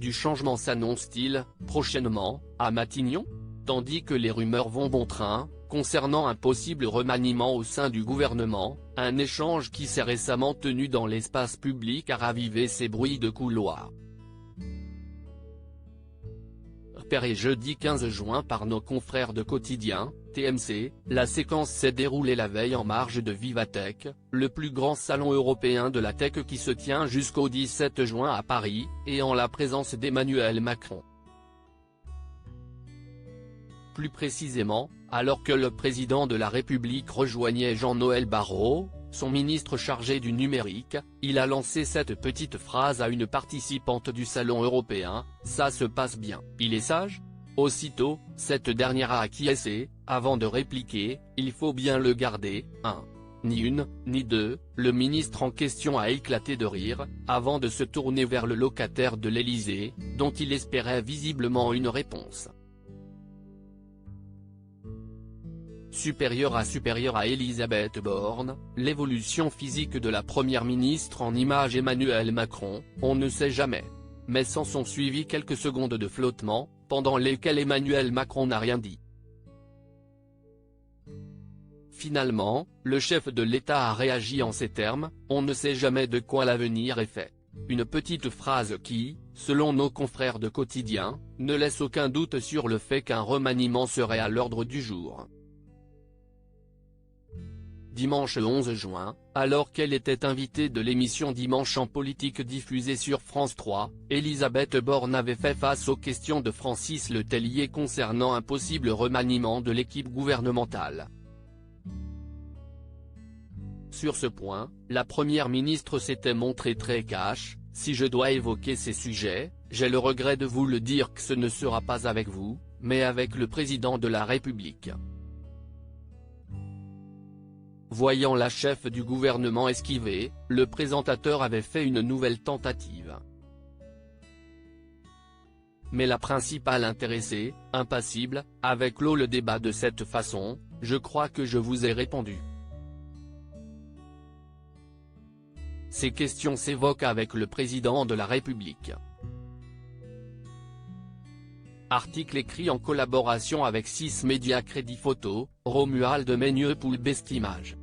Du changement s'annonce-t-il, prochainement, à Matignon ? Tandis que les rumeurs vont bon train, concernant un possible remaniement au sein du gouvernement, un échange qui s'est récemment tenu dans l'espace public a ravivé ces bruits de couloir. Repéré jeudi 15 juin par nos confrères de Quotidien, TMC, la séquence s'est déroulée la veille en marge de Vivatech, le plus grand salon européen de la tech qui se tient jusqu'au 17 juin à Paris, et en la présence d'Emmanuel Macron. Plus précisément, alors que le président de la République rejoignait Jean-Noël Barrot, son ministre chargé du numérique, il a lancé cette petite phrase à une participante du salon européen: « Ça se passe bien, il est sage ?» Aussitôt, cette dernière a acquiescé, avant de répliquer: « Il faut bien le garder, hein !» Ni une, ni deux, le ministre en question a éclaté de rire, avant de se tourner vers le locataire de l'Élysée, dont il espérait visiblement une réponse. Supérieure à Elisabeth Borne, l'évolution physique de la première ministre en image Emmanuel Macron, on ne sait jamais. Mais s'en sont suivies quelques secondes de flottement, pendant lesquelles Emmanuel Macron n'a rien dit. Finalement, le chef de l'État a réagi en ces termes: « On ne sait jamais de quoi l'avenir est fait ». Une petite phrase qui, selon nos confrères de Quotidien, ne laisse aucun doute sur le fait qu'un remaniement serait à l'ordre du jour. Dimanche 11 juin, alors qu'elle était invitée de l'émission Dimanche en politique diffusée sur France 3, Elisabeth Borne avait fait face aux questions de Francis Letellier concernant un possible remaniement de l'équipe gouvernementale. Sur ce point, la première ministre s'était montrée très cash: « Si je dois évoquer ces sujets, j'ai le regret de vous le dire que ce ne sera pas avec vous, mais avec le président de la République ». Voyant la chef du gouvernement esquiver, le présentateur avait fait une nouvelle tentative. Mais la principale intéressée, impassible, avait clos le débat de cette façon: « Je crois que je vous ai répondu. » Ces questions s'évoquent avec le président de la République. Article écrit en collaboration avec 6 médias Crédit Photo, Romuald Meigneux pour Bestimage.